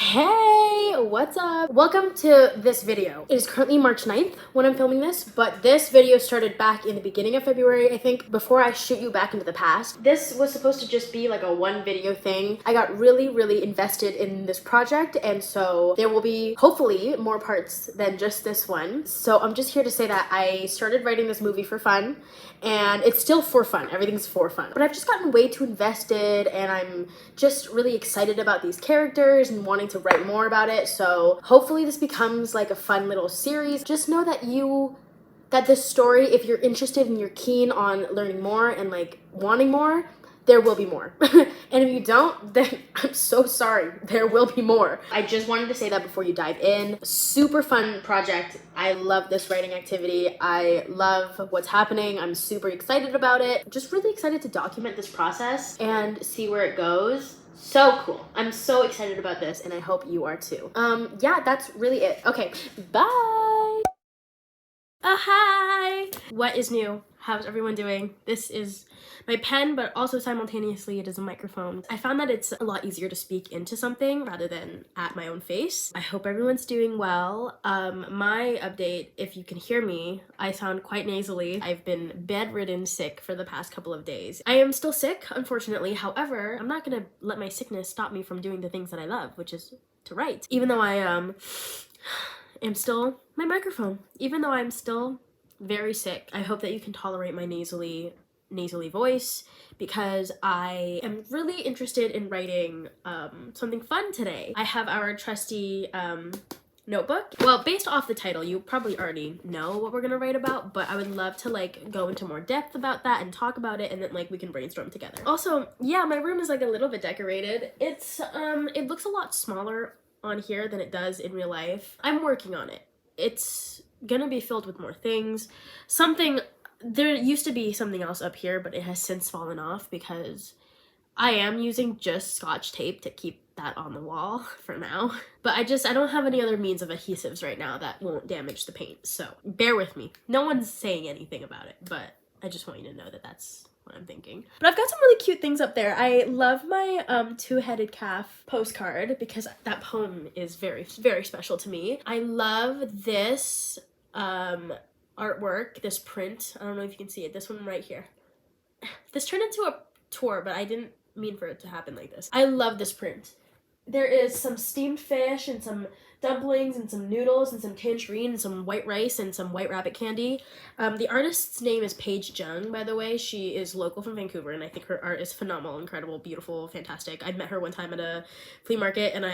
Hey, what's up? Welcome to this video. It is currently March 9th when I'm filming this, but this video started back in the beginning of February, I think, before I shoot you back into the past. This was supposed to just be like a one video thing. I got really invested in this project, and so there will be hopefully more parts than just this one. So I'm just here to say that I started writing this movie for fun, and it's still for fun. Everything's for fun. But I've just gotten way too invested, and I'm just really excited about these characters and wanting to write more about it. So hopefully this becomes like a fun little series. Just know that this story, if you're interested and you're keen on learning more and like wanting more, there will be more. And if you don't, then I'm so sorry. There will be more. I just wanted to say that before you dive in. Super fun project. I love this writing activity. I love what's happening. I'm super excited about it. Just really excited to document this process and see where it goes. So cool. I'm so excited about this, and I hope you are too. Yeah, that's really it. Okay, bye. Hi. What is new? How's everyone doing? This is my pen, but also simultaneously it is a microphone. I found that it's a lot easier to speak into something rather than at my own face. I hope everyone's doing well. My update, if you can hear me, I sound quite nasally. I've been bedridden sick for the past couple of days. I am still sick, unfortunately. However, I'm not gonna let my sickness stop me from doing the things that I love, which is to write. Even though I am still my microphone. Even though I'm still very sick, I hope that you can tolerate my nasally voice, because I am really interested in writing something fun today. I have our trusty notebook. Well, based off the title, you probably already know what we're gonna write about, but I would love to like go into more depth about that and talk about it, and then like we can brainstorm together. Also, yeah, my room is like a little bit decorated. It's it looks a lot smaller on here than it does in real life. I'm working on it. It's gonna be filled with more things. There used to be something else up here, but it has since fallen off because I am using just Scotch tape to keep that on the wall for now. But I don't have any other means of adhesives right now that won't damage the paint, so bear with me. No one's saying anything about it, but I just want you to know that that's what I'm thinking. But I've got some really cute things up there. I love my two-headed calf postcard because that poem is very special to me. I love this artwork, this print. I don't know if you can see it, this one right here. This turned into a tour, but I didn't mean for it to happen like this. I love this print. There is some steamed fish and some dumplings and some noodles and some tangerine and some white rice and some white rabbit candy. The artist's name is Paige Jung, by the way. She is local from Vancouver, and I think her art is phenomenal, incredible, beautiful, fantastic. I met her one time at a flea market, and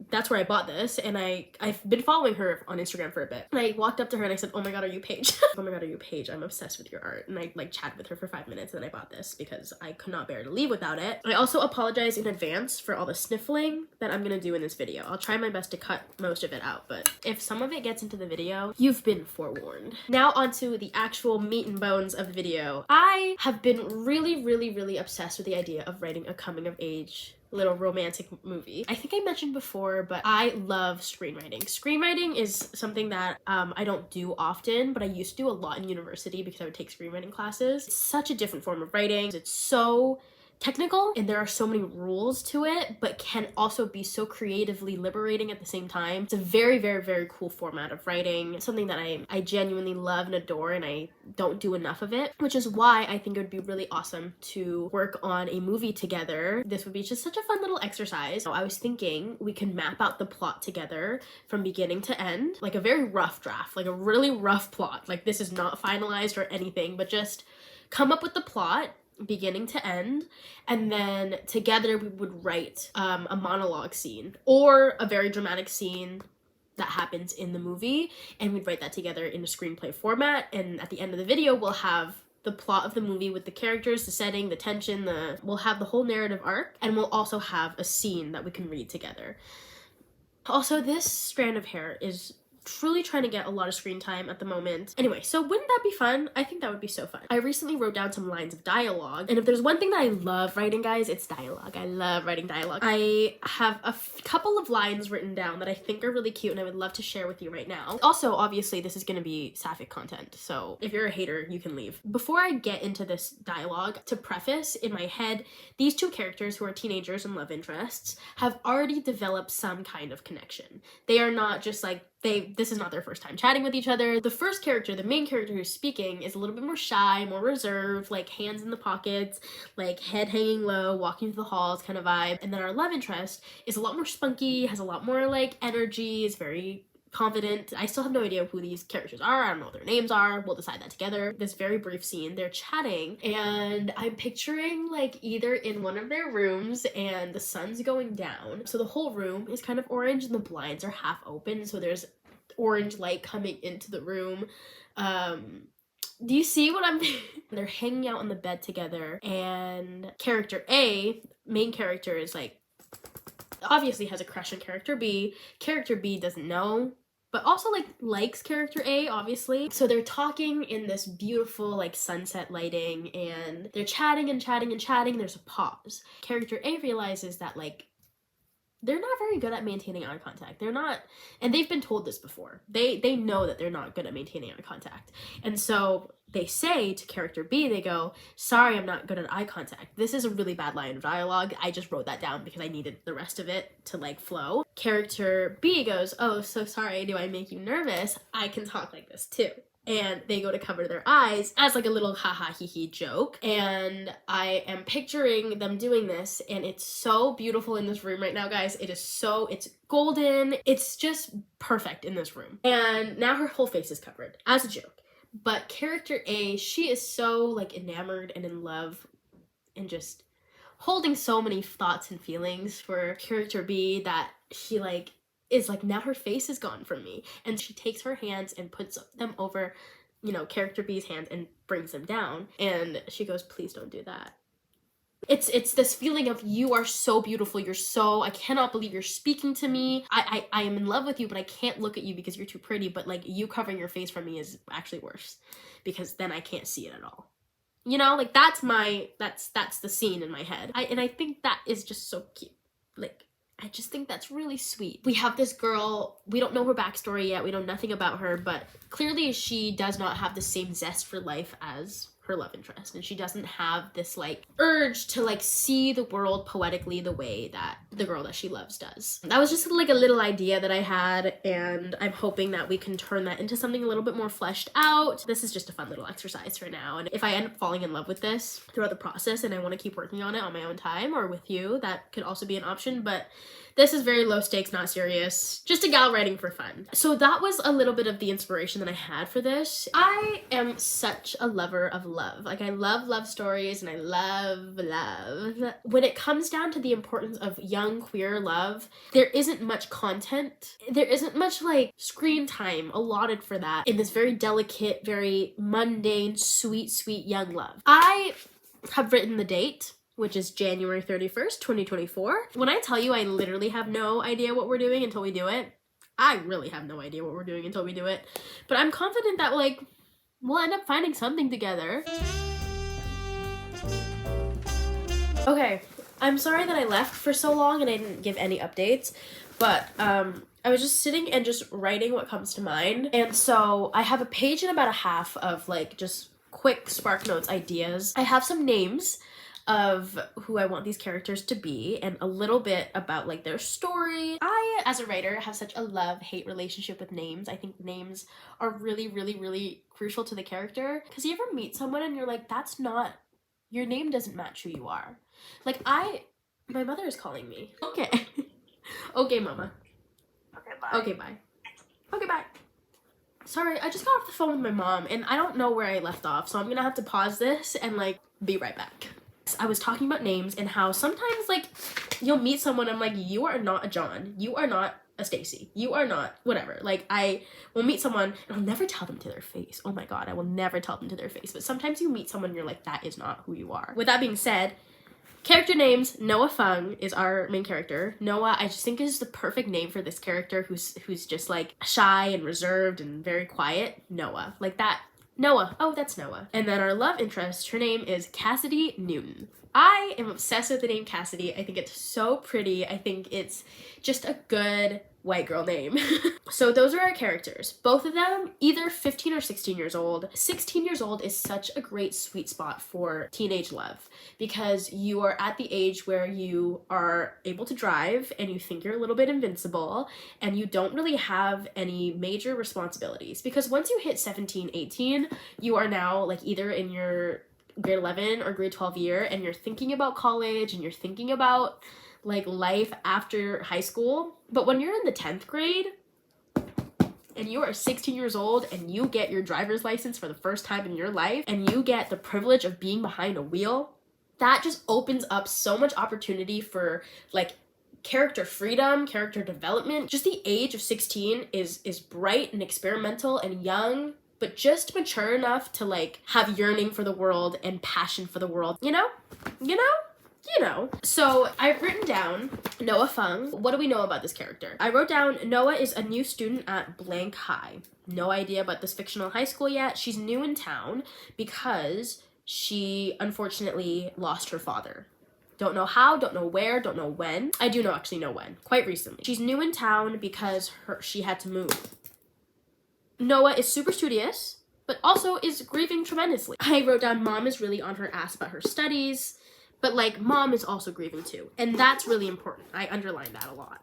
that's where I bought this, and I've been following her on Instagram for a bit. And I walked up to her and I said, "Oh my god, are you Paige?" "Oh my god, are you Paige? I'm obsessed with your art." And I like chatted with her for 5 minutes, and then I bought this because I could not bear to leave without it. I also apologize in advance for all the sniffling that I'm gonna do in this video. I'll try my best to cut most of it out, but if some of it gets into the video, you've been forewarned. Now onto the actual meat and bones of the video. I have been really obsessed with the idea of writing a coming of age little romantic movie. I think I mentioned before, but I love screenwriting. Screenwriting is something that I don't do often, but I used to do a lot in university because I would take screenwriting classes. It's such a different form of writing. It's so technical and there are so many rules to it, but can also be so creatively liberating at the same time. It's a very cool format of writing, something that I genuinely love and adore, and I don't do enough of it, which is why I think it would be really awesome to work on a movie together. This would be just such a fun little exercise. So I was thinking we could map out the plot together from beginning to end, like a very rough draft, like a really rough plot. Like this is not finalized or anything, but just come up with the plot beginning to end, and then together we would write a monologue scene or a very dramatic scene that happens in the movie, and we'd write that together in a screenplay format. And at the end of the video we'll have the plot of the movie with the characters, the setting, the tension, we'll have the whole narrative arc, and we'll also have a scene that we can read together. Also, this strand of hair is truly trying to get a lot of screen time at the moment. Anyway, so wouldn't that be fun? I think that would be so fun. I recently wrote down some lines of dialogue, and if there's one thing that I love writing, guys, it's dialogue. I love writing dialogue. I have a couple of lines written down that I think are really cute and I would love to share with you right now. Also, obviously, this is going to be sapphic content, so if you're a hater, you can leave. Before I get into this dialogue, to preface, in my head, these two characters who are teenagers and love interests have already developed some kind of connection. They are not just like, this is not their first time chatting with each other. The first character, the main character who's speaking, is a little bit more shy, more reserved, like hands in the pockets, like head hanging low, walking through the halls kind of vibe. And then our love interest is a lot more spunky, has a lot more like energy, is very confident. I still have no idea who these characters are. I don't know what their names are. We'll decide that together. This very brief scene, they're chatting, and I'm picturing like either in one of their rooms and the sun's going down. So the whole room is kind of orange and the blinds are half open. So there's orange light coming into the room. Do you see what I'm They're hanging out on the bed together, and character A, main character, is like obviously has a crush on character B. Character B doesn't know, but also like likes character A, obviously. So they're talking in this beautiful like sunset lighting, and they're chatting and chatting and chatting. There's a pause. Character A realizes that like they're not very good at maintaining eye contact. They're not, and they've been told this before. They know that they're not good at maintaining eye contact. And so they say to character B, they go, "Sorry, I'm not good at eye contact." This is a really bad line of dialogue. I just wrote that down because I needed the rest of it to like flow. Character B goes, "Oh, so sorry, do I make you nervous? I can talk like this too." And they go to cover their eyes as like a little haha hee hee joke. And I am picturing them doing this, and it's so beautiful in this room right now, guys. It's golden. It's just perfect in this room. And now her whole face is covered as a joke. But character A, she is so like enamored and in love and just holding so many thoughts and feelings for character B that she like is like, now her face is gone from me. And she takes her hands and puts them over, you know, character B's hands and brings them down. And she goes, "Please don't do that." It's this feeling of, you are so beautiful. I cannot believe you're speaking to me. I am in love with you, but I can't look at you because you're too pretty. But like, you covering your face from me is actually worse because then I can't see it at all. You know, like that's the scene in my head. I think that is just so cute. Like, I just think that's really sweet. We have this girl, we don't know her backstory yet, we know nothing about her, but clearly she does not have the same zest for life as her love interest, and she doesn't have this like urge to like see the world poetically the way that the girl that she loves does. That was just like a little idea that I had, and I'm hoping that we can turn that into something a little bit more fleshed out. This is just a fun little exercise for now, and if I end up falling in love with this throughout the process and I want to keep working on it on my own time or with you, that could also be an option. But this is very low stakes, not serious, just a gal writing for fun. So that was a little bit of the inspiration that I had for this. I am such a lover of love. Like, I love love stories and I love love. When it comes down to the importance of young queer love, there isn't much content. There isn't much like screen time allotted for that in this very delicate, very mundane, sweet, sweet young love. I have written the date, which is January 31st, 2024. When I tell you I literally have no idea what we're doing until we do it, I really have no idea what we're doing until we do it. But I'm confident that like, we'll end up finding something together. Okay, I'm sorry that I left for so long and I didn't give any updates, but I was just sitting and just writing what comes to mind. And so I have a page and about a half of like just quick Spark Notes ideas. I have some names of who I want these characters to be and a little bit about like their story. I, as a writer, have such a love-hate relationship with names. I think names are really, really, really crucial to the character. Because you ever meet someone and you're like, that's not, your name doesn't match who you are. Like my mother is calling me. Okay. Okay, mama. Okay, bye. Okay, bye. Okay, bye. Sorry, I just got off the phone with my mom and I don't know where I left off, so I'm gonna have to pause this and like be right back. I was talking about names and how sometimes like you'll meet someone, I'm like, you are not a John, you are not a Stacy, you are not whatever. Like, I will meet someone and I'll never tell them to their face. Oh my god, I will never tell them to their face. But sometimes you meet someone and you're like, that is not who you are. With that being said, Character names. Noah Fung is our main character. Noah, I just think, is the perfect name for this character who's just like shy and reserved and very quiet. Noah. Like that. Noah. Oh, that's Noah. And then our love interest, her name is Cassidy Newton. I am obsessed with the name Cassidy. I think it's so pretty. I think it's just a good white girl name. So those are our characters. Both of them either 15 or 16 years old. 16 years old is such a great sweet spot for teenage love because you are at the age where you are able to drive and you think you're a little bit invincible and you don't really have any major responsibilities, because once you hit 17, 18, you are now like either in your grade 11 or grade 12 year and you're thinking about college and you're thinking about like life after high school. But when you're in the 10th grade and you are 16 years old and you get your driver's license for the first time in your life and you get the privilege of being behind a wheel, that just opens up so much opportunity for like character freedom, character development. Just the age of 16 is bright and experimental and young, but just mature enough to like have yearning for the world and passion for the world, you know? So I've written down Noah Fung. What do we know about this character? I wrote down Noah is a new student at blank high. No idea about this fictional high school yet. She's new in town because she unfortunately lost her father. Don't know how, don't know where, don't know when. I do actually know when, quite recently. She's new in town because she had to move. Noah is super studious, but also is grieving tremendously. I wrote down mom is really on her ass about her studies. But like mom is also grieving too. And that's really important. I underline that a lot.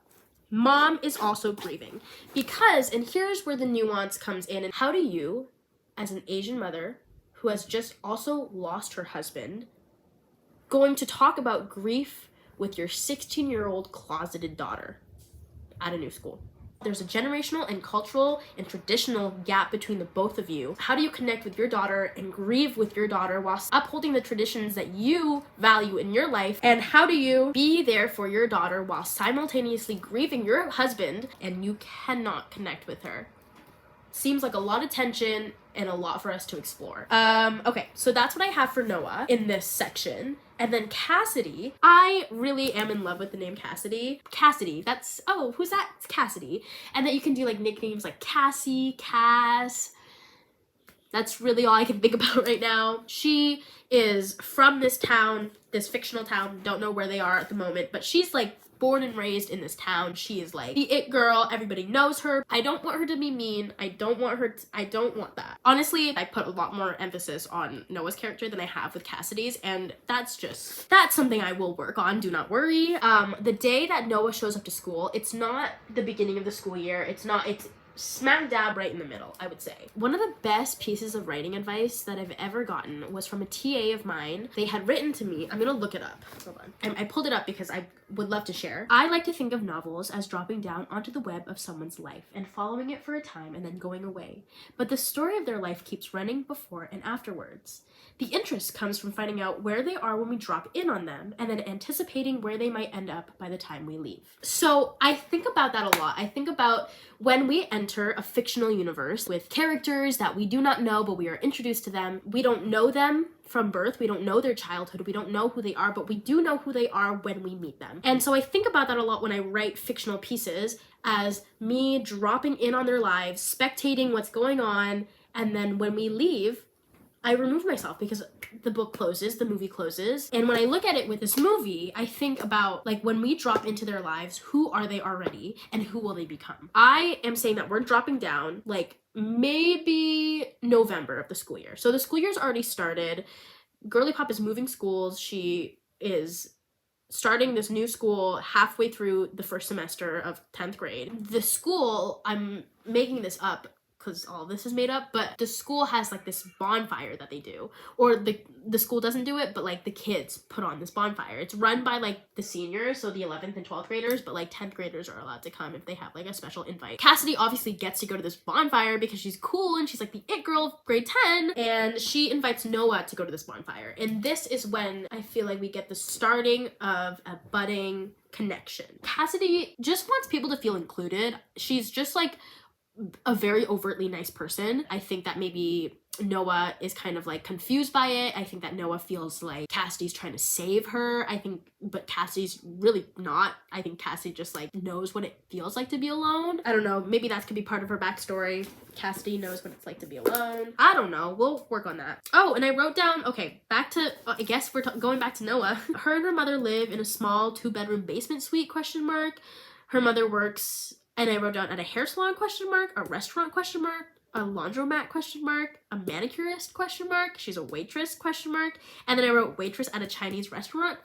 Mom is also grieving because, and here's where the nuance comes in. And how do you, as an Asian mother who has just also lost her husband, going to talk about grief with your 16-year-old closeted daughter at a new school? There's a generational and cultural and traditional gap between the both of you. How do you connect with your daughter and grieve with your daughter while upholding the traditions that you value in your life? And how do you be there for your daughter while simultaneously grieving your husband and you cannot connect with her? Seems like a lot of tension and a lot for us to explore. Okay, so that's what I have for Noah in this section. And then Cassidy, I really am in love with the name Cassidy. Cassidy, that's, oh, who's that? It's Cassidy. And then you can do like nicknames like Cassie, Cass. That's really all I can think about right now. She is from this town, this fictional town, don't know where they are at the moment, but she's like born and raised in this town. She is like the it girl. Everybody knows her. I don't want her to be mean. I don't want that. Honestly, I put a lot more emphasis on Noah's character than I have with Cassidy's, and that's something I will work on. Do not worry. The day that Noah shows up to school, it's not the beginning of the school year. It's smack dab right in the middle, I would say. One of the best pieces of writing advice that I've ever gotten was from a TA of mine. They had written to me, I'm gonna look it up, hold on. I pulled it up because I would love to share. I like to think of novels as dropping down onto the web of someone's life and following it for a time and then going away. But the story of their life keeps running before and afterwards. The interest comes from finding out where they are when we drop in on them and then anticipating where they might end up by the time we leave. So I think about that a lot. I think about when we enter a fictional universe with characters that we do not know, but we are introduced to them. We don't know them from birth. We don't know their childhood. We don't know who they are, but we do know who they are when we meet them. And so I think about that a lot when I write fictional pieces, as me dropping in on their lives, spectating what's going on, and then when we leave, I remove myself because the book closes, the movie closes. And when I look at it with this movie, I think about like when we drop into their lives, who are they already and who will they become? I am saying that we're dropping down like maybe November of the school year. So the school year's already started. Girly Pop is moving schools. She is starting this new school halfway through the first semester of 10th grade. The school, I'm making this up because all this is made up, but the school has like this bonfire that they do, or the school doesn't do it, but like the kids put on this bonfire. It's run by like the seniors, so the 11th and 12th graders, but like 10th graders are allowed to come if they have like a special invite. Cassidy obviously gets to go to this bonfire because she's cool and she's like the it girl of grade 10, and she invites Noah to go to this bonfire. And this is when I feel like we get the starting of a budding connection. Cassidy just wants people to feel included. She's just like a very overtly nice person. I think that maybe Noah is kind of like confused by it. I think that Noah feels like Cassidy's trying to save her. But Cassidy's really not. I think Cassidy just like knows what it feels like to be alone. I don't know. Maybe that could be part of her backstory. Cassidy knows what it's like to be alone. I don't know. We'll work on that. Oh, and I wrote down, okay, back to, I guess we're going back to Noah. Her and her mother live in a small 2-bedroom basement suite, ? Her mother works, and I wrote down at a hair salon, ? A restaurant, ? A laundromat, ? A manicurist, ? She's a waitress, ? And then I wrote waitress at a Chinese restaurant, ?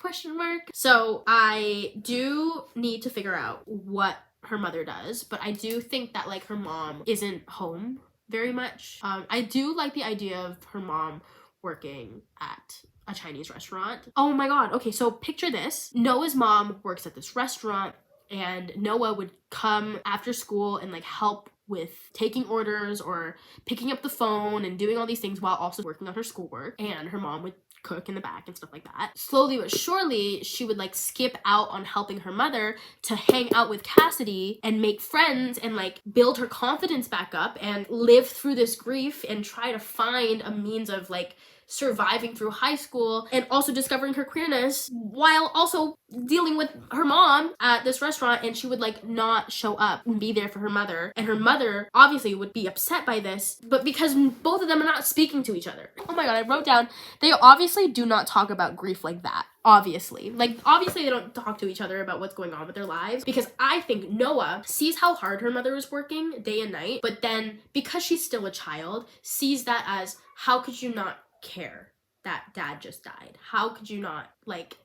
So I do need to figure out what her mother does, but I do think that like her mom isn't home very much. I do like the idea of her mom working at a Chinese restaurant. Oh my god, okay, so picture this. Noah's mom works at this restaurant, and Noah would come after school and like help with taking orders or picking up the phone and doing all these things while also working on her schoolwork, and her mom would cook in the back and stuff like that. Slowly but surely, she would like skip out on helping her mother to hang out with Cassidy and make friends and like build her confidence back up and live through this grief and try to find a means of like surviving through high school and also discovering her queerness while also dealing with her mom at this restaurant. And she would like not show up and be there for her mother, and her mother obviously would be upset by this, but because both of them are not speaking to each other. Oh my god, I wrote down, they obviously do not talk about grief like that. Obviously they don't talk to each other about what's going on with their lives, because I think Noah sees how hard her mother is working day and night, but then because she's still a child, sees that as, how could you not care that dad just died? How could you not, like,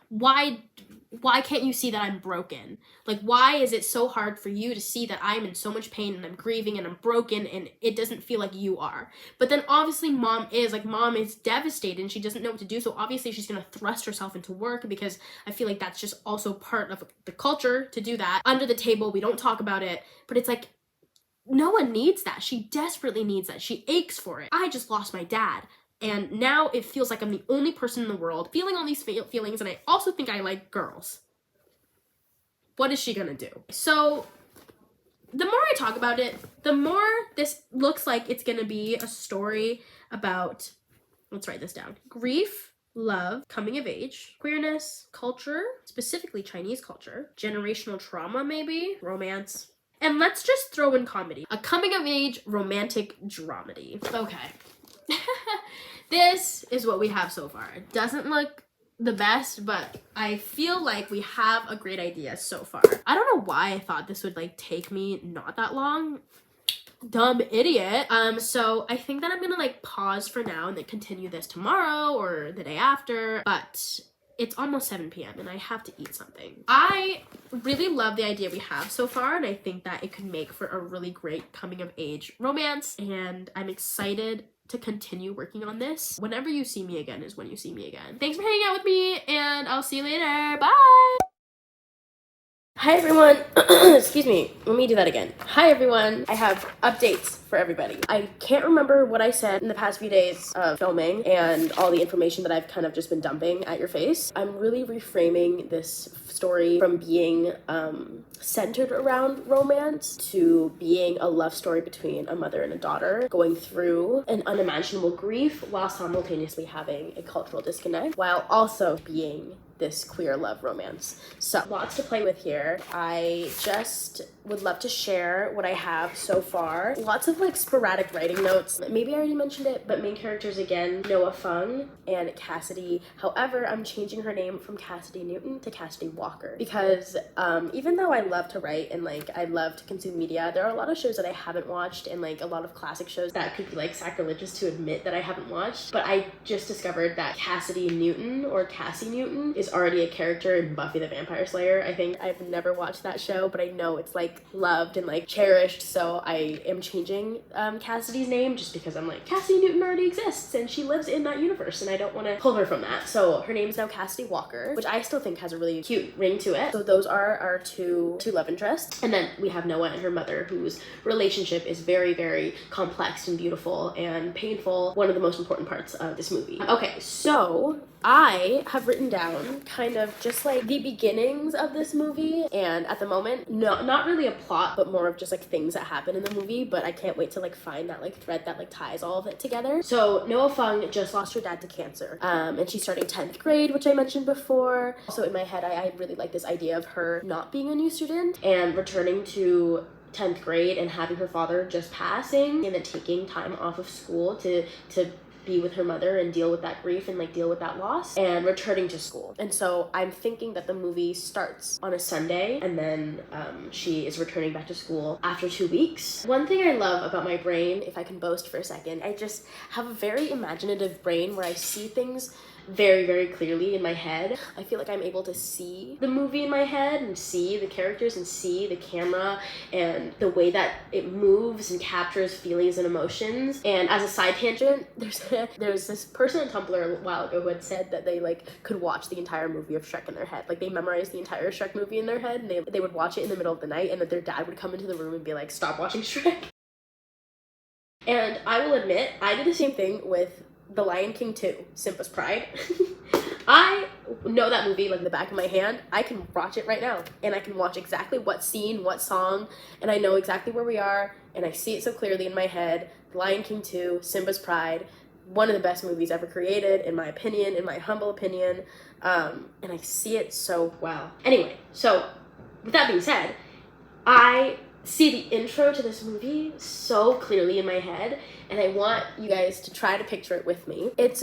why can't you see that I'm broken? Like, why is it so hard for you to see that I'm in so much pain and I'm grieving and I'm broken and it doesn't feel like you are? But then obviously mom is devastated and she doesn't know what to do, so obviously she's gonna thrust herself into work, because I feel like that's just also part of the culture to do that. Under the table, we don't talk about it, but it's like, no one needs that. She desperately needs that. She aches for it. I just lost my dad, and now it feels like I'm the only person in the world feeling all these feelings, and I also think I like girls. What is she gonna do? So the more I talk about it, the more this looks like it's gonna be a story about, let's write this down, grief, love, coming of age, queerness, culture, specifically Chinese culture, generational trauma maybe, romance, and let's just throw in comedy. A coming of age romantic dramedy. Okay. This is what we have so far. It doesn't look the best, but I feel like we have a great idea so far. I don't know why I thought this would like take me not that long. Dumb idiot. So I think that I'm gonna like pause for now and then continue this tomorrow or the day after, but it's almost 7 p.m. and I have to eat something. I really love the idea we have so far, and I think that it could make for a really great coming of age romance, and I'm excited to continue working on this. Whenever you see me again is when you see me again. Thanks for hanging out with me, and I'll see you later. Bye! Hi everyone. Excuse me, let me do that again. Hi everyone. I have updates for everybody. I can't remember what I said in the past few days of filming and all the information that I've kind of just been dumping at your face. I'm really reframing this story from being centered around romance to being a love story between a mother and a daughter going through an unimaginable grief while simultaneously having a cultural disconnect, while also being this queer love romance. So lots to play with here. I just would love to share what I have so far. Lots of like sporadic writing notes. Maybe I already mentioned it, but main characters again, Noah Fung and Cassidy. However, I'm changing her name from Cassidy Newton to Cassidy Walker, because even though I love to write and like I love to consume media, there are a lot of shows that I haven't watched and like a lot of classic shows that could be like sacrilegious to admit that I haven't watched. But I just discovered that Cassidy Newton or Cassie Newton is already a character in Buffy the Vampire Slayer. I think I've never watched that show, but I know it's like loved and like cherished, so I am changing Cassidy's name just because I'm like, Cassidy Newton already exists and she lives in that universe and I don't want to pull her from that. So her name's now Cassidy Walker, which I still think has a really cute ring to it. So those are our two love interests. And then we have Noah and her mother, whose relationship is very, very complex and beautiful and painful. One of the most important parts of this movie. Okay, so I have written down kind of just like the beginnings of this movie, and at the moment, no, not really a plot, but more of just like things that happen in the movie, but I can't wait to like find that like thread that like ties all of it together. So Noah Fung just lost her dad to cancer, and she's starting 10th grade, which I mentioned before. So in my head, I really like this idea of her not being a new student and returning to 10th grade and having her father just passing, and then taking time off of school to be with her mother and deal with that grief and like deal with that loss, and returning to school. And so I'm thinking that the movie starts on a Sunday, and then she is returning back to school after 2 weeks. One thing I love about my brain, if I can boast for a second, I just have a very imaginative brain where I see things very, very clearly in my head. I feel like I'm able to see the movie in my head and see the characters and see the camera and the way that it moves and captures feelings and emotions. And as a side tangent, there's this person on Tumblr a while ago who had said that they like could watch the entire movie of Shrek in their head. Like they memorized the entire Shrek movie in their head, and they would watch it in the middle of the night, and that their dad would come into the room and be like, "Stop watching Shrek." And I will admit, I did the same thing with The Lion King 2, Simba's Pride. I know that movie like the back of my hand. I can watch it right now, and I can watch exactly what scene, what song, and I know exactly where we are, and I see it so clearly in my head. The Lion King 2, Simba's Pride, one of the best movies ever created, in my opinion, in my humble opinion, and I see it so well. Anyway, so with that being said, I see the intro to this movie so clearly in my head, and I want you guys to try to picture it with me. It's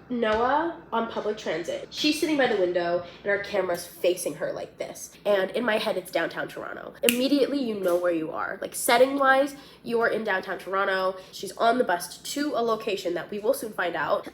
Noah on public transit. She's sitting by the window and our camera's facing her like this. And in my head, it's downtown Toronto. Immediately, you know where you are. Like setting wise, you are in downtown Toronto. She's on the bus to a location that we will soon find out.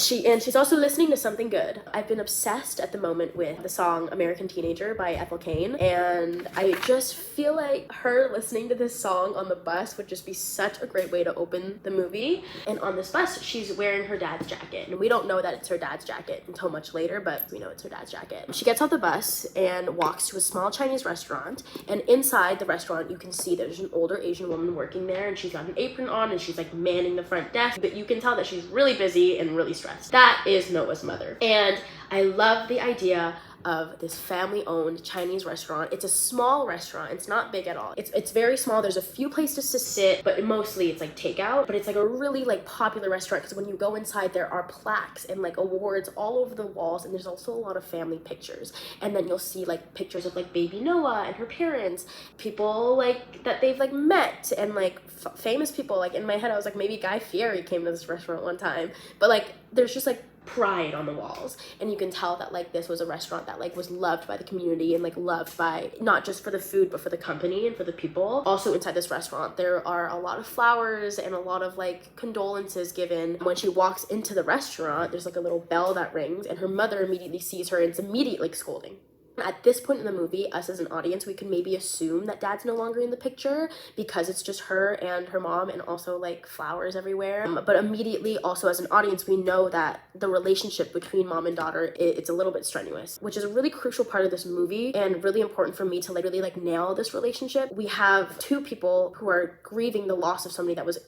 She's also listening to something good. I've been obsessed at the moment with the song American Teenager by Ethel Cain. And I just feel like her listening to this song on the bus would just be such a great way to open the movie. And on this bus, she's wearing her dad's jacket. And we don't know that it's her dad's jacket until much later, but we know it's her dad's jacket. She gets off the bus and walks to a small Chinese restaurant, and inside the restaurant you can see there's an older Asian woman working there, and she's got an apron on and she's like manning the front desk, but you can tell that she's really busy and really stressed. That is Noah's mother. And I love the idea of this family-owned Chinese restaurant. It's a small restaurant. It's not big at all. It's very small. There's a few places to sit, but mostly it's like takeout. But it's like a really like popular restaurant, because when you go inside, there are plaques and like awards all over the walls, and there's also a lot of family pictures. And then you'll see like pictures of like baby Noah and her parents, people like that they've like met, and like famous people. Like in my head, I was like, maybe Guy Fieri came to this restaurant one time. But like there's just like pride on the walls, and you can tell that like this was a restaurant that like was loved by the community, and like loved by not just for the food but for the company and for the people. Also inside this restaurant there are a lot of flowers and a lot of like condolences given. When she walks into the restaurant, there's like a little bell that rings, and her mother immediately sees her and it's immediately like scolding. At this point in the movie, us as an audience, we can maybe assume that dad's no longer in the picture because it's just her and her mom, and also like flowers everywhere. But immediately also as an audience, we know that the relationship between mom and daughter, it's a little bit strenuous, which is a really crucial part of this movie and really important for me to like really like nail this relationship. We have two people who are grieving the loss of somebody that was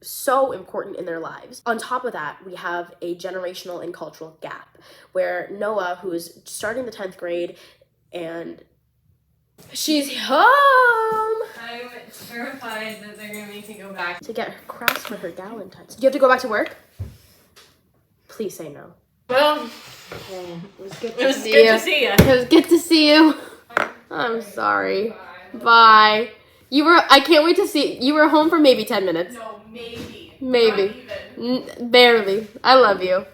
so important in their lives. On top of that, we have a generational and cultural gap where Noah, who is starting the 10th grade, and she's home. I'm terrified that they're gonna make me go back to get her crafts for her Galentine's. Do you have to go back to work? Please say no. Well, it was good to see you. It was good to see you. I'm sorry. Bye. I can't wait to see, you were home for maybe 10 minutes. No, maybe. Maybe. Barely. I love you.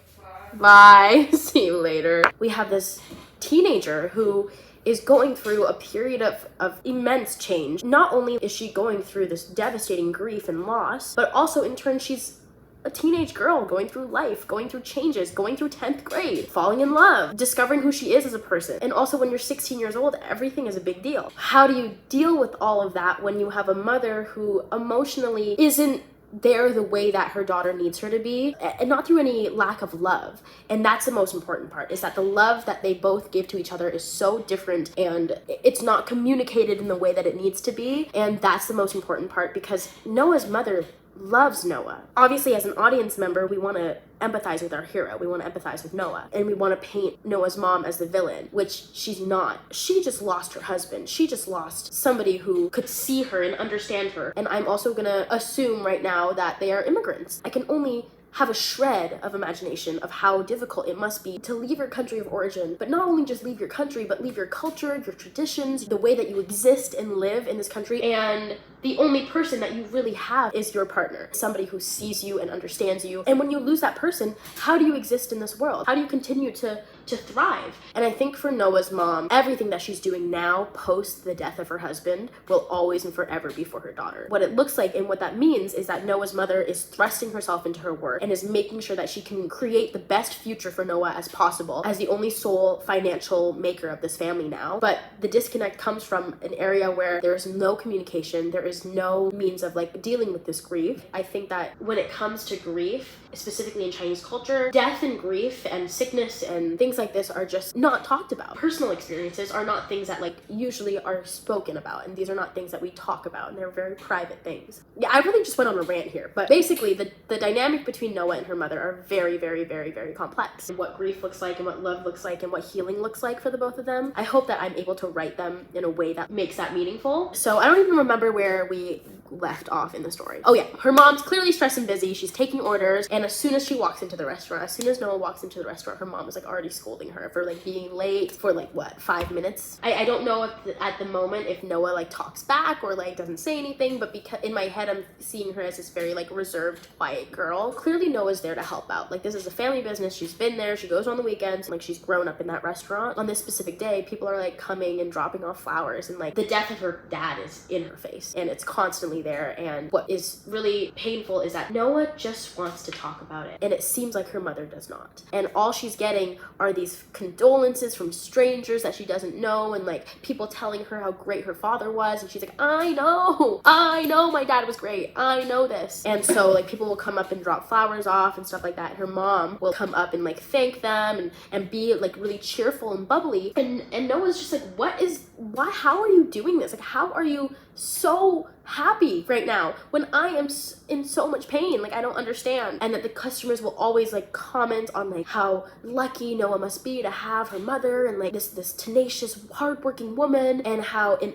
Bye. See you later. We have this teenager who is going through a period of immense change. Not only is she going through this devastating grief and loss, but also in turn she's a teenage girl going through life, going through changes, going through 10th grade, falling in love, discovering who she is as a person. And also when you're 16 years old, everything is a big deal. How do you deal with all of that when you have a mother who emotionally isn't there the way that her daughter needs her to be, and not through any lack of love? And that's the most important part, is that the love that they both give to each other is so different, and it's not communicated in the way that it needs to be. And that's the most important part, because Noah's mother loves Noah. Obviously, as an audience member, we want to empathize with our hero. We want to empathize with Noah. And we want to paint Noah's mom as the villain, which she's not. She just lost her husband. She just lost somebody who could see her and understand her. And I'm also gonna assume right now that they are immigrants. I can only have a shred of imagination of how difficult it must be to leave your country of origin, but not only just leave your country, but leave your culture, your traditions, the way that you exist and live in this country, and the only person that you really have is your partner, somebody who sees you and understands you. And when you lose that person, how do you exist in this world? How do you continue to thrive? And I think for Noah's mom, everything that she's doing now post the death of her husband will always and forever be for her daughter. What it looks like and what that means is that Noah's mother is thrusting herself into her work and is making sure that she can create the best future for Noah as possible as the only sole financial maker of this family now. But the disconnect comes from an area where there is no communication, there is no means of like dealing with this grief. I think that when it comes to grief, specifically in Chinese culture, death and grief and sickness and things like this are just not talked about. Personal experiences are not things that like usually are spoken about, and these are not things that we talk about, and they're very private things. Yeah, I really just went on a rant here, but basically the dynamic between Noah and her mother are very, very, very, very complex. And what grief looks like and what love looks like and what healing looks like for the both of them. I hope that I'm able to write them in a way that makes that meaningful. So I don't even remember where we left off in the story. Oh yeah, her mom's clearly stressed and busy. She's taking orders, and as soon as she walks into the restaurant, as soon as Noah walks into the restaurant, her mom is like already scolding her for like being late for like what, 5 minutes. I don't know if at the moment if Noah like talks back or like doesn't say anything, but because in my head I'm seeing her as this very like reserved, quiet girl. Clearly Noah's there to help out. Like this is a family business. She's been there. She goes on the weekends. Like she's grown up in that restaurant. On this specific day, people are like coming and dropping off flowers, and like the death of her dad is in her face, and it's constantly there. And what is really painful is that Noah just wants to talk about it, and it seems like her mother does not. And all she's getting are these condolences from strangers that she doesn't know, and like people telling her how great her father was, and she's like, I know my dad was great, I know this. And so like people will come up and drop flowers off and stuff like that, and her mom will come up and like thank them and be like really cheerful and bubbly, and Noah's just like, how are you doing this? Like, how are you so happy right now when I am in so much pain? Like, I don't understand. And that the customers will always like comment on like how lucky Noah must be to have her mother, and like this tenacious, hardworking woman, and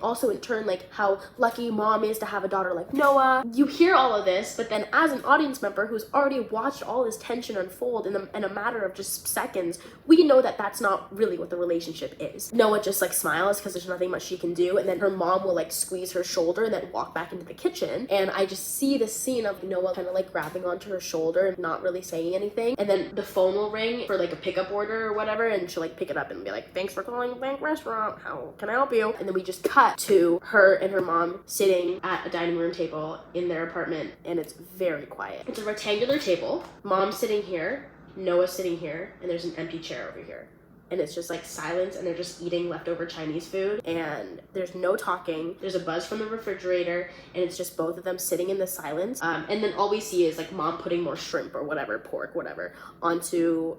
also in turn like how lucky mom is to have a daughter like Noah. You hear all of this, but then as an audience member who's already watched all this tension unfold in a matter of just seconds, we know that that's not really what the relationship is. Noah just like smiles because there's nothing much she can do, and then her mom will like squeeze her shoulder and then walk back into the kitchen, and I just see this scene of Noah kind of like grabbing onto her shoulder and not really saying anything, and then the phone will ring for like a pickup order or whatever, and she'll like pick it up and be like, thanks for calling Bank Restaurant, how can I help you? And then we just cut to her and her mom sitting at a dining room table in their apartment, and it's very quiet. It's a rectangular table, mom's sitting here, Noah's sitting here, and there's an empty chair over here. And it's just like silence, and they're just eating leftover Chinese food, and there's no talking. There's a buzz from the refrigerator, and it's just both of them sitting in the silence. And then all we see is like mom putting more shrimp or whatever, pork, whatever, onto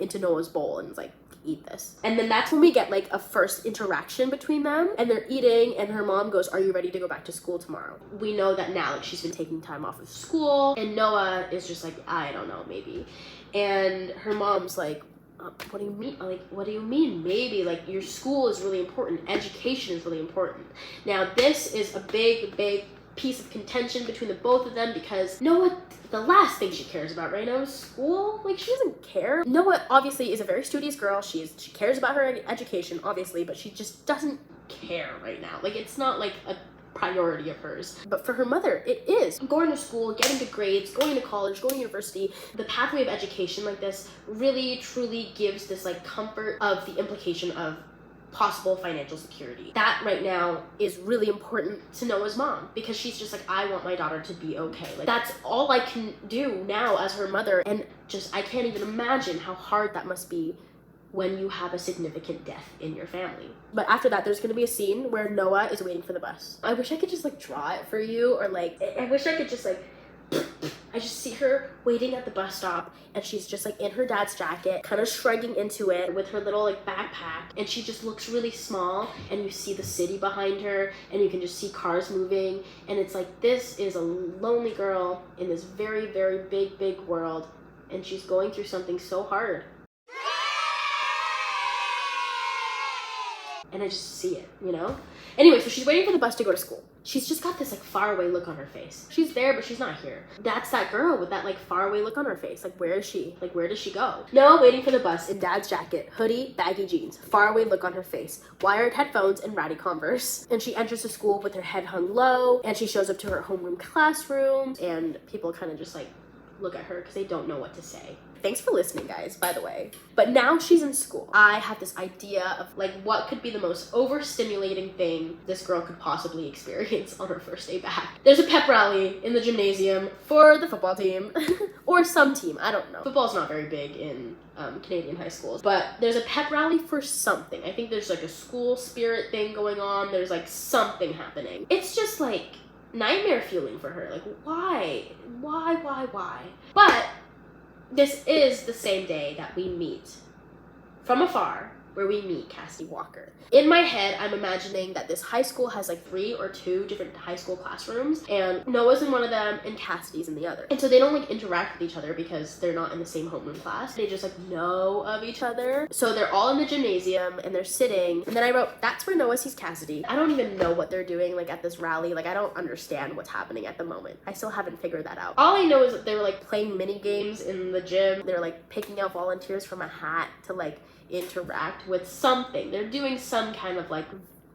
into Noah's bowl, and it's like, eat this. And then that's when we get like a first interaction between them, and they're eating, and her mom goes, are you ready to go back to school tomorrow? We know that now, like she's been taking time off of school, and Noah is just like, I don't know, maybe. And her mom's like, what do you mean? Like, what do you mean? Maybe, like, your school is really important. Education is really important. Now, this is a big, big piece of contention between the both of them, because Noah, the last thing she cares about right now is school. Like, she doesn't care. Noah obviously is a very studious girl. She cares about her education, obviously, but she just doesn't care right now. Like, it's not like a priority of hers. But for her mother, it is. Going to school, getting good grades, going to college, going to university, the pathway of education like this really truly gives this like comfort of the implication of possible financial security. That right now is really important to Noah's mom, because she's just like, I want my daughter to be okay. Like, that's all I can do now as her mother, and just I can't even imagine how hard that must be when you have a significant death in your family. But after that, there's gonna be a scene where Noah is waiting for the bus. I wish I could just like draw it for you, or like, I wish I could just like I just see her waiting at the bus stop, and she's just like in her dad's jacket, kind of shrugging into it with her little like backpack, and she just looks really small, and you see the city behind her, and you can just see cars moving, and it's like, this is a lonely girl in this very, very big world, and she's going through something so hard. And I just see it, you know? Anyway, so she's waiting for the bus to go to school. She's just got this like faraway look on her face. She's there, but she's not here. That's that girl with that like faraway look on her face. Like, where is she? Like, where does she go? Noah waiting for the bus in dad's jacket, hoodie, baggy jeans, faraway look on her face, wired headphones, and ratty Converse. And she enters the school with her head hung low, and she shows up to her homeroom classroom, and people kind of just like look at her because they don't know what to say. Thanks for listening, guys, by the way. But now she's in school. I have this idea of like what could be the most overstimulating thing this girl could possibly experience on her first day back. There's a pep rally in the gymnasium for the football team or some team, I don't know. Football's not very big in Canadian high schools, but there's a pep rally for something. I think there's like a school spirit thing going on. There's like something happening. It's just like nightmare fueling for her. Like, why? But this is the same day that we meet from afar, where we meet Cassidy Walker. In my head, I'm imagining that this high school has like 3 or 2 different high school classrooms, and Noah's in one of them and Cassidy's in the other. And so they don't like interact with each other because they're not in the same homeroom class. They just like know of each other. So they're all in the gymnasium and they're sitting. And then I wrote, that's where Noah sees Cassidy. I don't even know what they're doing like at this rally. Like, I don't understand what's happening at the moment. I still haven't figured that out. All I know is that they were like playing mini games in the gym. They're like picking out volunteers from a hat to like interact with something. They're doing some kind of like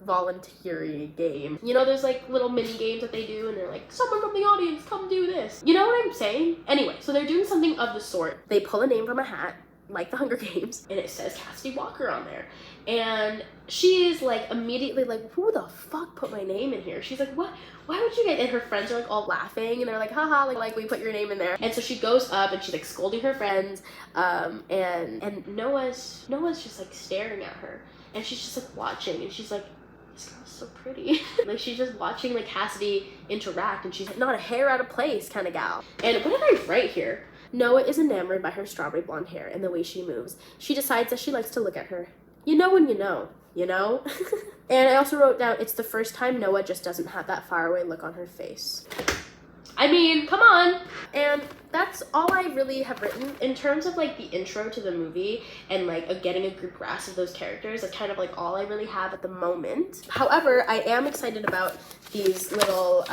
volunteer game. You know, there's like little mini games that they do, and they're like, someone from the audience, come do this. You know what I'm saying? Anyway, so they're doing something of the sort. They pull a name from a hat, like the Hunger Games, and it says Cassidy Walker on there. And she's like immediately like, who the fuck put my name in here? She's like, what? Why would you get? And her friends are like all laughing, and they're like, haha, like we put your name in there. And so she goes up and she's like scolding her friends, and Noah's just like staring at her, and she's just like watching, and she's like, this girl's so pretty. Like, she's just watching like Cassidy interact, and she's like, not a hair out of place kind of gal. And what did I write here? Noah is enamored by her strawberry blonde hair and the way she moves. She decides that she likes to look at her. You know when you know, you know? And I also wrote down, it's the first time Noah just doesn't have that faraway look on her face. I mean, come on. And that's all I really have written. In terms of like the intro to the movie and like getting a good grasp of those characters, that's kind of like all I really have at the moment. However, I am excited about these little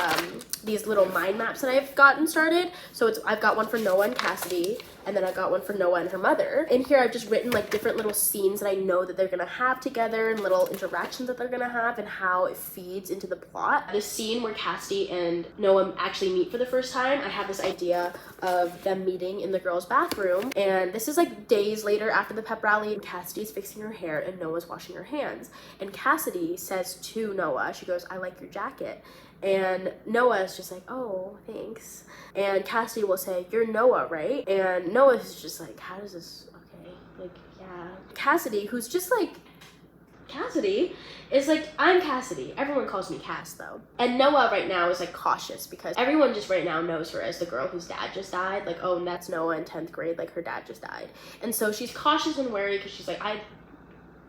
mind maps that I've gotten started. So I've got one for Noah and Cassidy, and then I got one for Noah and her mother. In here, I've just written like different little scenes that I know that they're gonna have together, and little interactions that they're gonna have, and how it feeds into the plot. The scene where Cassidy and Noah actually meet for the first time, I have this idea of them meeting in the girls' bathroom, and this is like days later after the pep rally, and Cassidy's fixing her hair and Noah's washing her hands. And Cassidy says to Noah, she goes, I like your jacket. And Noah's just like, oh, thanks. And Cassidy will say, you're Noah, right? And Noah's just like, how does this, okay, like, yeah. Cassidy, who's just like, Cassidy is like, I'm Cassidy. Everyone calls me Cass though. And Noah right now is like cautious because everyone just right now knows her as the girl whose dad just died. Like, oh, and that's Noah in 10th grade, like her dad just died. And so she's cautious and wary because she's like,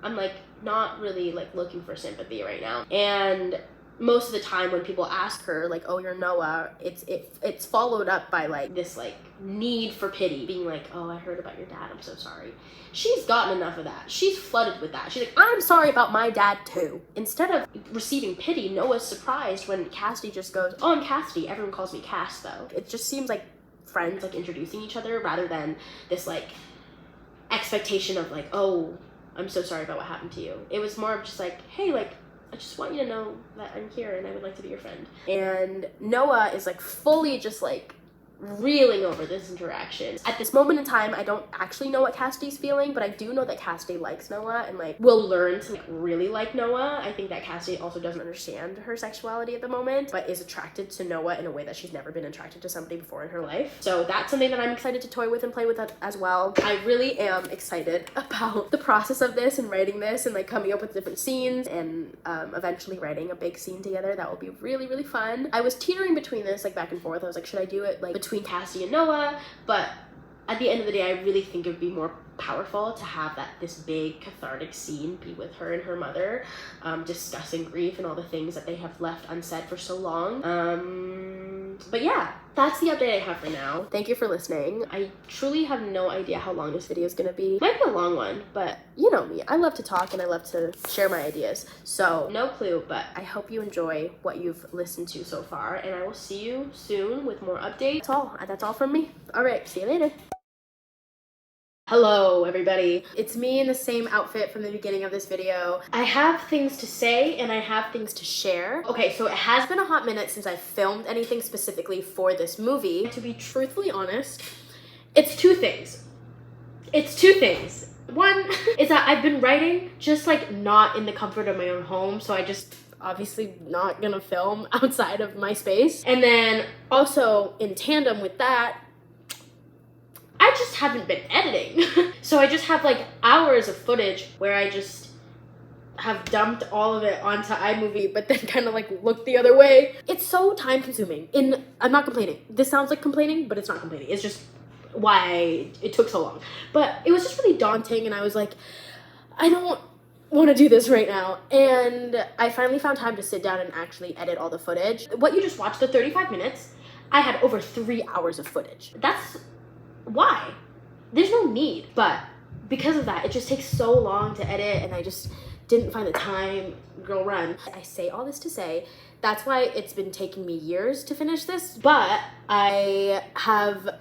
I'm like not really like looking for sympathy right now. And most of the time when people ask her like, oh, you're Noah, it's followed up by like this like need for pity, being like, oh, I heard about your dad, I'm so sorry. She's gotten enough of that. She's flooded with that. She's like, I'm sorry about my dad too. Instead of receiving pity, Noah's surprised when Cassidy just goes, oh, I'm Cassidy. Everyone calls me Cass though. It just seems like friends like introducing each other rather than this like expectation of like, oh, I'm so sorry about what happened to you. It was more of just like, hey, like, I just want you to know that I'm here and I would like to be your friend. And Noah is like fully just like reeling over this interaction. At this moment in time, I don't actually know what Cassidy's feeling, but I do know that Cassidy likes Noah and like will learn to like really like Noah. I think that Cassidy also doesn't understand her sexuality at the moment, but is attracted to Noah in a way that she's never been attracted to somebody before in her life. So that's something that I'm excited to toy with and play with as well. I really am excited about the process of this and writing this and like coming up with different scenes and eventually writing a big scene together. That will be really, really fun. I was teetering between this like back and forth. I was like, should I do it like between Cassidy and Noah? But at the end of the day, I really think it would be more powerful to have this big cathartic scene be with her and her mother, discussing grief and all the things that they have left unsaid for so long. But yeah, that's the update I have for now. Thank you for listening. I truly have no idea how long this video is gonna be. Might be a long one, but you know me. I love to talk and I love to share my ideas. So no clue, but I hope you enjoy what you've listened to so far, and I will see you soon with more updates. That's all from me. All right, see you later. Hello everybody, it's me in the same outfit from the beginning of this video. I have things to say and I have things to share. Okay, so it has been a hot minute since I filmed anything specifically for this movie. To be truthfully honest, it's two things. One is that I've been writing just like not in the comfort of my own home, so I just obviously not gonna film outside of my space. And then also in tandem with that, I just haven't been editing. So I just have like hours of footage where I just have dumped all of it onto iMovie, but then kind of like looked the other way. It's so time consuming. I'm not complaining. This sounds like complaining, but it's not complaining. It's just why it took so long. But it was just really daunting, and I was like, I don't want to do this right now. And I finally found time to sit down and actually edit all the footage. What you just watched, the 35 minutes, I had over 3 hours of footage. That's why. There's no need, but because of that, it just takes so long to edit, and I just didn't find the time. Girl, run. I say all this to say that's why it's been taking me years to finish this, but I have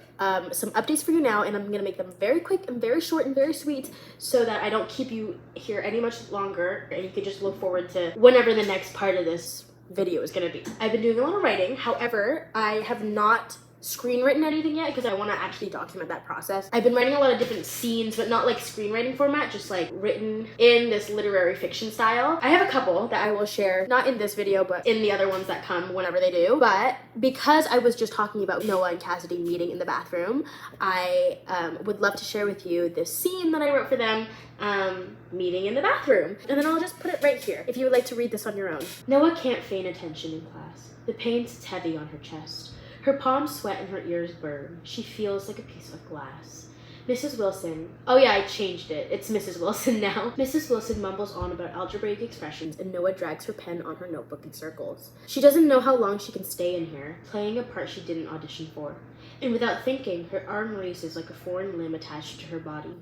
some updates for you now, and I'm gonna make them very quick and very short and very sweet so that I don't keep you here any much longer, and you can just look forward to whenever the next part of this video is gonna be. I've been doing a lot of writing. However, I have not screenwritten anything yet because I want to actually document that process. I've been writing a lot of different scenes, but not like screenwriting format, just like written in this literary fiction style. I have a couple that I will share, not in this video, but in the other ones that come whenever they do. But because I was just talking about Noah and Cassidy meeting in the bathroom, I would love to share with you this scene that I wrote for them, meeting in the bathroom. And then I'll just put it right here if you would like to read this on your own. Noah can't feign attention in class. The pain sits heavy on her chest. Her palms sweat and her ears burn. She feels like a piece of glass. Mrs. Wilson. Oh yeah, I changed it. It's Mrs. Wilson now. Mrs. Wilson mumbles on about algebraic expressions, and Noah drags her pen on her notebook in circles. She doesn't know how long she can stay in here, playing a part she didn't audition for. And without thinking, her arm races like a foreign limb attached to her body.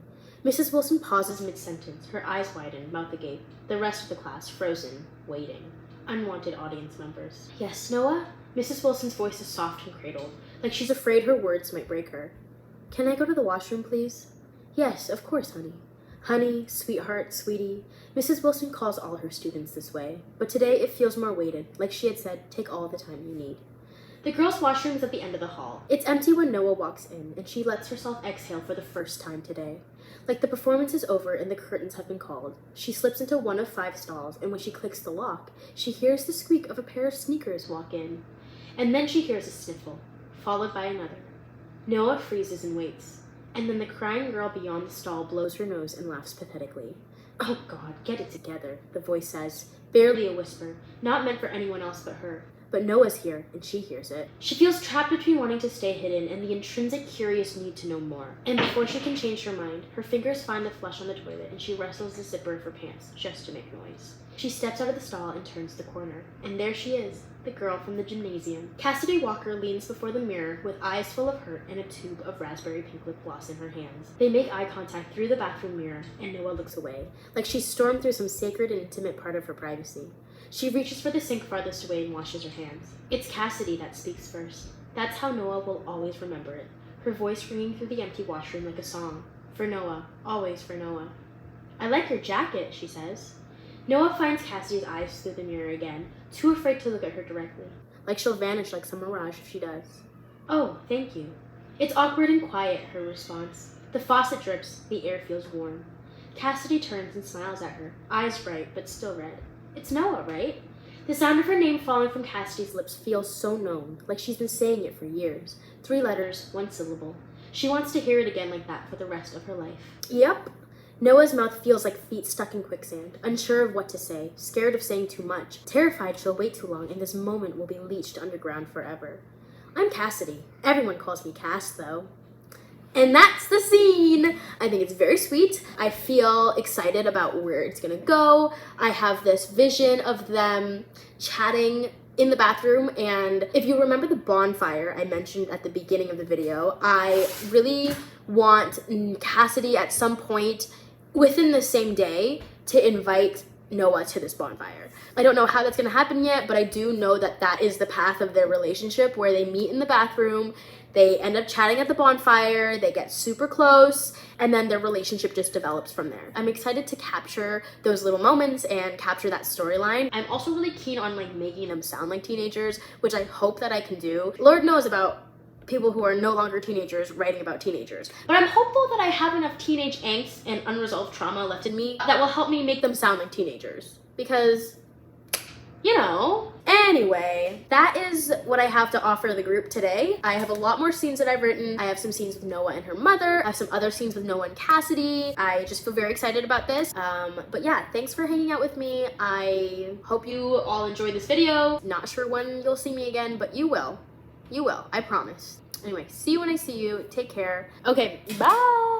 Mrs. Wilson pauses mid-sentence, her eyes widen, mouth agape. The rest of the class, frozen, waiting. Unwanted audience members. Yes, Noah? Mrs. Wilson's voice is soft and cradled, like she's afraid her words might break her. Can I go to the washroom, please? Yes, of course, honey. Honey, sweetheart, sweetie. Mrs. Wilson calls all her students this way, but today it feels more weighted, like she had said, take all the time you need. The girls' washroom is at the end of the hall. It's empty when Noah walks in, and she lets herself exhale for the first time today. Like the performance is over and the curtains have been called, she slips into one of 5 stalls, and when she clicks the lock, she hears the squeak of a pair of sneakers walk in. And then she hears a sniffle, followed by another. Noah freezes and waits, and then the crying girl beyond the stall blows her nose and laughs pathetically. Oh God, get it together, the voice says, barely a whisper, not meant for anyone else but her. But Noah's here, and she hears it. She feels trapped between wanting to stay hidden and the intrinsic curious need to know more. And before she can change her mind, her fingers find the flush on the toilet and she wrestles the zipper of her pants just to make noise. She steps out of the stall and turns the corner. And there she is, the girl from the gymnasium. Cassidy Walker leans before the mirror with eyes full of hurt and a tube of raspberry pink lip gloss in her hands. They make eye contact through the bathroom mirror, and Noah looks away, like she's stormed through some sacred and intimate part of her privacy. She reaches for the sink farthest away and washes her hands. It's Cassidy that speaks first. That's how Noah will always remember it. Her voice ringing through the empty washroom like a song. For Noah. Always for Noah. I like your jacket, she says. Noah finds Cassidy's eyes through the mirror again, too afraid to look at her directly. Like she'll vanish like some mirage if she does. Oh, thank you. It's awkward and quiet, her response. The faucet drips, the air feels warm. Cassidy turns and smiles at her, eyes bright but still red. It's Noah, right? The sound of her name falling from Cassidy's lips feels so known, like she's been saying it for years. 3 letters, 1 syllable. She wants to hear it again like that for the rest of her life. Yep. Noah's mouth feels like feet stuck in quicksand, unsure of what to say, scared of saying too much, terrified she'll wait too long and this moment will be leached underground forever. I'm Cassidy. Everyone calls me Cass, though. And that's the scene. I think it's very sweet. I feel excited about where it's gonna go. I have this vision of them chatting in the bathroom, and if you remember the bonfire I mentioned at the beginning of the video, I really want Cassidy at some point within the same day to invite Noah to this bonfire. I don't know how that's gonna happen yet, but I do know that that is the path of their relationship, where they meet in the bathroom, they end up chatting at the bonfire, they get super close, and then their relationship just develops from there. I'm excited to capture those little moments and capture that storyline. I'm also really keen on like making them sound like teenagers, which I hope that I can do. Lord knows about people who are no longer teenagers writing about teenagers. But I'm hopeful that I have enough teenage angst and unresolved trauma left in me that will help me make them sound like teenagers. Because, you know. Anyway, that is what I have to offer the group today. I have a lot more scenes that I've written. I have some scenes with Noah and her mother. I have some other scenes with Noah and Cassidy. I just feel very excited about this. But yeah, thanks for hanging out with me. I hope you all enjoyed this video. Not sure when you'll see me again, but you will. You will, I promise. Anyway, see you when I see you. Take care. Okay, bye.